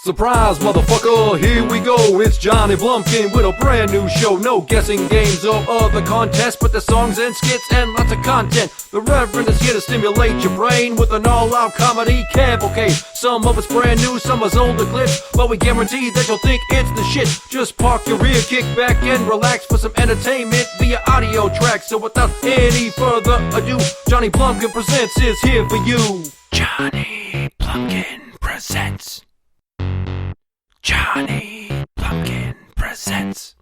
Surprise, motherfucker, here we go. It's Johnny Blumpkin with a brand new show. No guessing games or other contests, but the songs and skits and lots of content. The Reverend is here to stimulate your brain with an all-out comedy cavalcade. Some of it's brand new, some is older clips, but we guarantee that you'll think it's the shit. Just park your ear, kick back and relax for some entertainment via audio track. So without any further ado, Johnny Blumpkin Presents is here for you. Johnny Blumpkin Presents. Johnny Blumpkin Presents.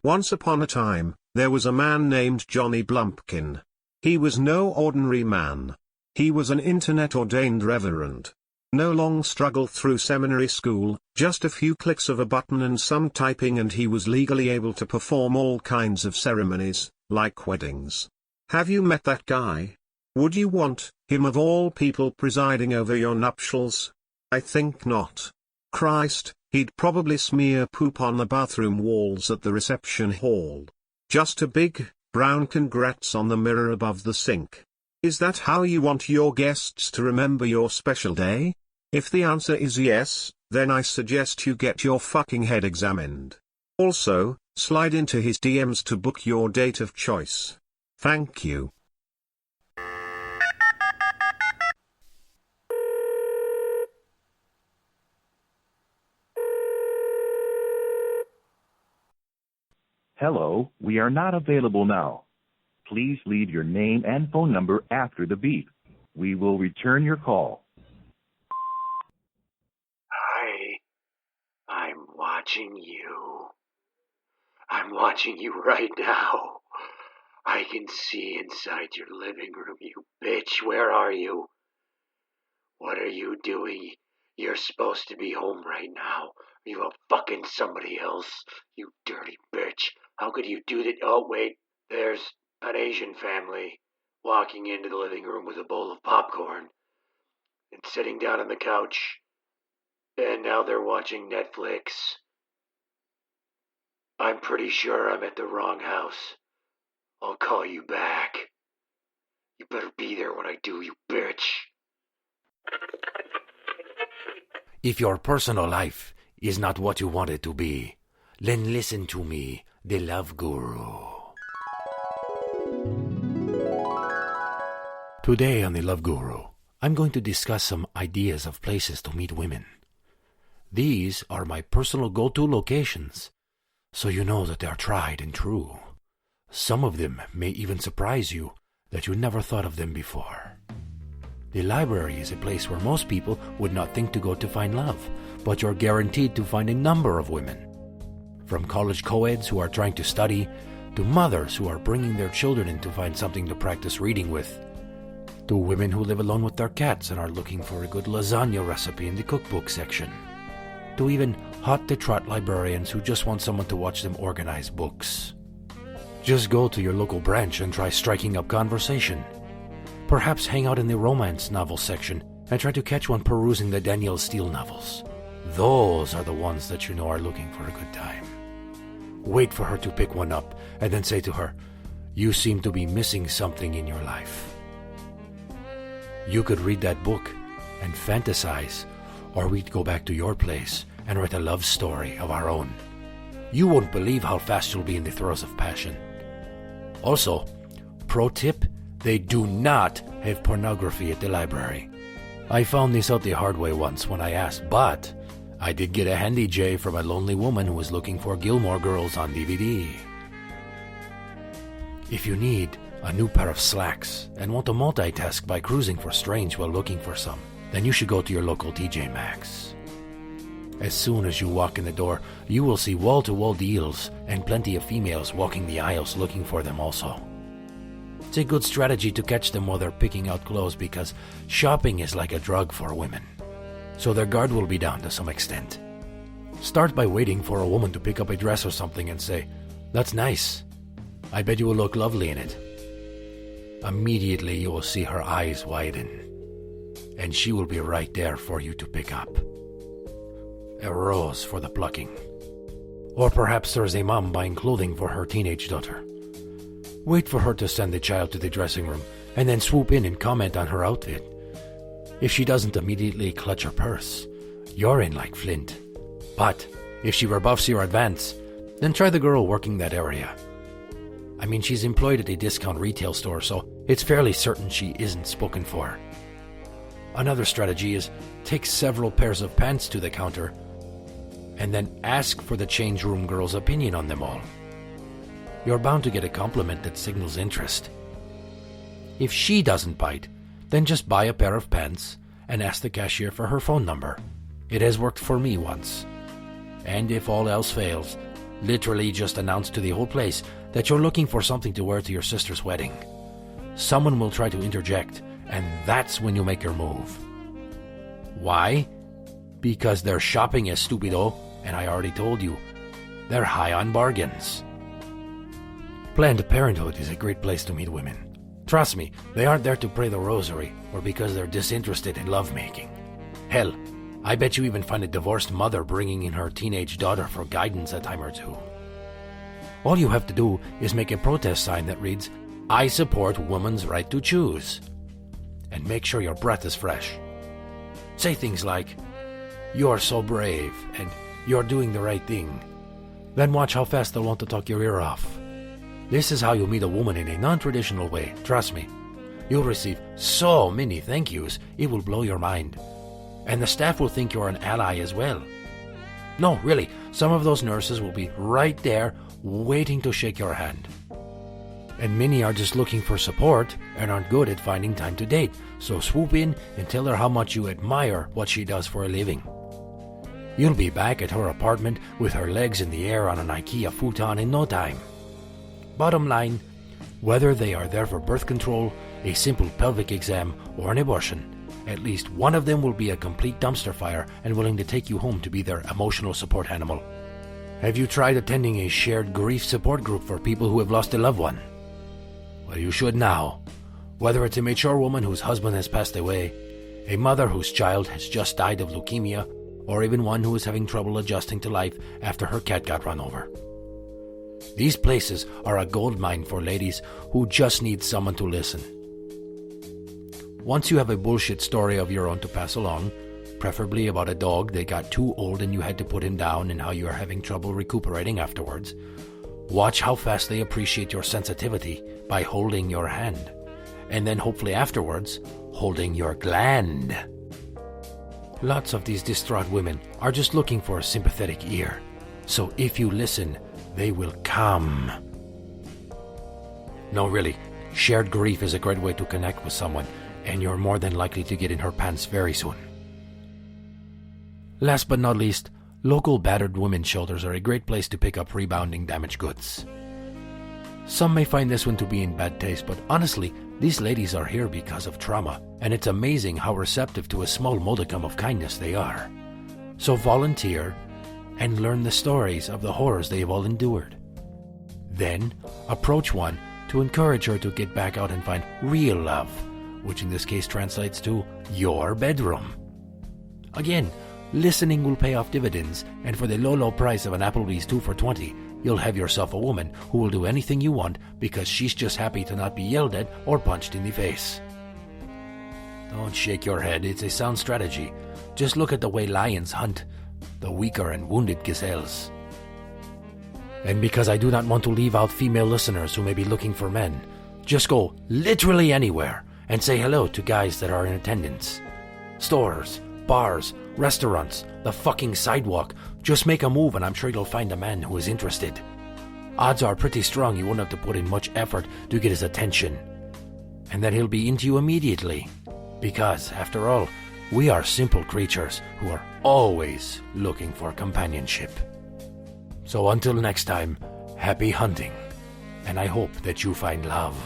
Once upon a time, there was a man named Johnny Blumpkin. He was no ordinary man. He was an internet-ordained reverend. No long struggle through seminary school, just a few clicks of a button and some typing and he was legally able to perform all kinds of ceremonies, like weddings. Have you met that guy? Would you want him of all people presiding over your nuptials? I think not. Christ, he'd probably smear poop on the bathroom walls at the reception hall. Just a big, brown congrats on the mirror above the sink. Is that how you want your guests to remember your special day? If the answer is yes, then I suggest you get your fucking head examined. Also, slide into his DMs to book your date of choice. Thank you. Hello, we are not available now. Please leave your name and phone number after the beep. We will return your call. Hi, I'm watching you. I'm watching you right now. I can see inside your living room, you bitch. Where are you? What are you doing? You're supposed to be home right now. Are you fucking somebody else? You dirty bitch. How could you do that? Oh, wait. There's an Asian family walking into the living room with a bowl of popcorn and sitting down on the couch. And now they're watching Netflix. I'm pretty sure I'm at the wrong house. I'll call you back. You better be there when I do, you bitch. If your personal life is not what you want it to be, then listen to me, the Love Guru. Today on the Love Guru, I'm going to discuss some ideas of places to meet women. These are my personal go-to locations, so you know that they are tried and true. Some of them may even surprise you that you never thought of them before. The library is a place where most people would not think to go to find love, but you're guaranteed to find a number of women. From college co-eds who are trying to study, to mothers who are bringing their children in to find something to practice reading with, to women who live alone with their cats and are looking for a good lasagna recipe in the cookbook section, to even hot-to-trot librarians who just want someone to watch them organize books. Just go to your local branch and try striking up conversation. Perhaps hang out in the romance novel section and try to catch one perusing the Danielle Steele novels. Those are the ones that you know are looking for a good time. Wait for her to pick one up and then say to her, "You seem to be missing something in your life." You could read that book and fantasize, or we'd go back to your place and write a love story of our own. You won't believe how fast you'll be in the throes of passion. Also, pro tip, they do not have pornography at the library. I found this out the hard way once when I asked, but I did get a handy J from a lonely woman who was looking for Gilmore Girls on DVD. If you need a new pair of slacks and want to multitask by cruising for strange while looking for some, then you should go to your local TJ Maxx. As soon as you walk in the door, you will see wall-to-wall deals and plenty of females walking the aisles looking for them also. It's a good strategy to catch them while they're picking out clothes because shopping is like a drug for women. So their guard will be down to some extent. Start by waiting for a woman to pick up a dress or something and say, "That's nice. I bet you will look lovely in it." Immediately you will see her eyes widen, and she will be right there for you to pick up. A rose for the plucking. Or perhaps there's a mom buying clothing for her teenage daughter. Wait for her to send the child to the dressing room, and then swoop in and comment on her outfit. If she doesn't immediately clutch her purse, you're in like flint. But if she rebuffs your advance, then try the girl working that area. I mean, she's employed at a discount retail store, so it's fairly certain she isn't spoken for. Another strategy is take several pairs of pants to the counter and then ask for the change room girl's opinion on them all. You're bound to get a compliment that signals interest. If she doesn't bite, then just buy a pair of pants and ask the cashier for her phone number. It has worked for me once. And if all else fails, literally just announce to the whole place that you're looking for something to wear to your sister's wedding. Someone will try to interject, and that's when you make your move. Why? Because they're shopping, as stupido, and I already told you, they're high on bargains. Planned Parenthood is a great place to meet women. Trust me, they aren't there to pray the rosary or because they're disinterested in lovemaking. Hell, I bet you even find a divorced mother bringing in her teenage daughter for guidance a time or two. All you have to do is make a protest sign that reads, "I support women's right to choose." And make sure your breath is fresh. Say things like, "You're so brave," and "You're doing the right thing." Then watch how fast they'll want to talk your ear off. This is how you meet a woman in a non-traditional way, trust me. You'll receive so many thank yous, it will blow your mind. And the staff will think you're an ally as well. No, really, some of those nurses will be right there waiting to shake your hand. And many are just looking for support and aren't good at finding time to date, so swoop in and tell her how much you admire what she does for a living. You'll be back at her apartment with her legs in the air on an IKEA futon in no time. Bottom line, whether they are there for birth control, a simple pelvic exam, or an abortion, at least one of them will be a complete dumpster fire and willing to take you home to be their emotional support animal. Have you tried attending a shared grief support group for people who have lost a loved one? Well, you should now. Whether it's a mature woman whose husband has passed away, a mother whose child has just died of leukemia, or even one who is having trouble adjusting to life after her cat got run over. These places are a goldmine for ladies who just need someone to listen. Once you have a bullshit story of your own to pass along, preferably about a dog that got too old and you had to put him down and how you are having trouble recuperating afterwards, watch how fast they appreciate your sensitivity by holding your hand, and then hopefully afterwards, holding your gland. Lots of these distraught women are just looking for a sympathetic ear, so if you listen, they will come. No, really, shared grief is a great way to connect with someone, and you're more than likely to get in her pants very soon. Last but not least, local battered women's shelters are a great place to pick up rebounding damaged goods. Some may find this one to be in bad taste, but honestly, these ladies are here because of trauma, and it's amazing how receptive to a small modicum of kindness they are. So volunteer and learn the stories of the horrors they have all endured. Then, approach one to encourage her to get back out and find real love, which in this case translates to your bedroom. Again, listening will pay off dividends, and for the low price of an Applebee's 2 for $20, you'll have yourself a woman who will do anything you want because she's just happy to not be yelled at or punched in the face. Don't shake your head, it's a sound strategy. Just look at the way lions hunt the weaker and wounded gazelles. And because I do not want to leave out female listeners who may be looking for men, just go literally anywhere and say hello to guys that are in attendance. Stores, bars, restaurants, the fucking sidewalk. Just make a move and I'm sure you'll find a man who is interested. Odds are pretty strong you won't have to put in much effort to get his attention. And that he'll be into you immediately. Because, after all, we are simple creatures who are always looking for companionship. So until next time, happy hunting, and I hope that you find love.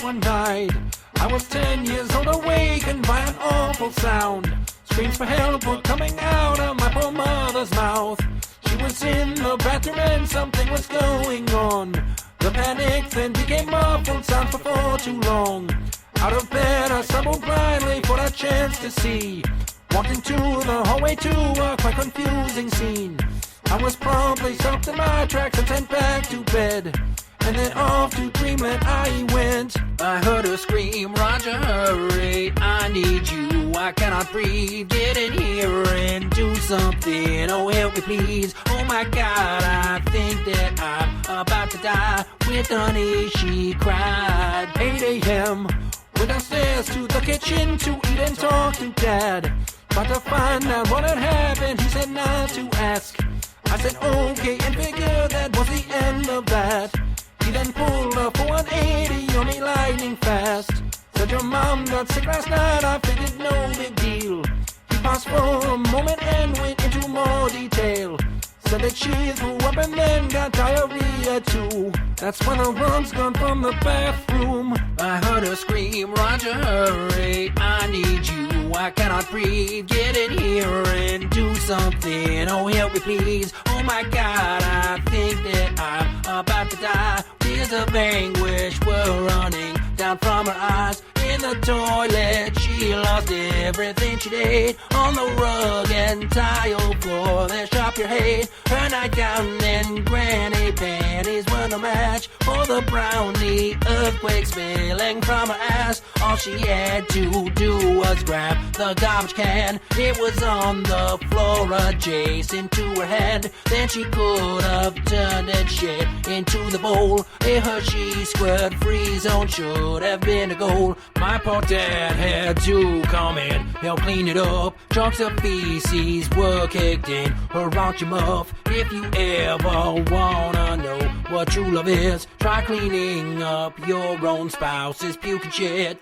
one night. I was 10 years old, awakened by an awful sound. Screams for help were coming out of my poor mother's mouth. She was in the bathroom and something was going on. The panic then became muffled sounds for far too long. Out of bed I stumbled blindly for a chance to see. Walked into the hallway to a quite confusing scene. I was promptly stopped in my tracks and sent back to bed. And then off to dreamland I went. I heard her scream, Roger, hurry, I need you, I cannot breathe. Get in here and do something, oh help me please. Oh my God, I think that I'm about to die. With honey, she cried. 8 a.m. went downstairs to the kitchen to eat and talk to Dad. But to find out what had happened, he said not to ask. I said okay and figured that was the end of that. He then pulled up for 180 on me lightning fast. Said your mom got sick last night, I figured no big deal. He paused for a moment and went into more detail. Said that she threw up and then got diarrhea too. That's when the run's gone from the bathroom. I heard her scream, Roger, hurry, I need you, I cannot breathe. Get in here and do something, oh help me please. Oh my God, I think that I'm about to die. Tears of anguish were running down from her eyes. In the toilet, she lost everything she did. On the rug and tile floor, there shop your head. Her nightgown and granny panties were no match for the brownie earthquake spilling from her ass. All she had to do was grab the garbage can. It was on the floor adjacent to her head. Then she could have turned that shit into the bowl. A Hershey squirt free zone should have been a goal. My poor dad had to come in, help clean it up. Chunks of feces were kicked in her raunchy muff. If you ever wanna know what true love is, try cleaning up your own spouse's puke and shit.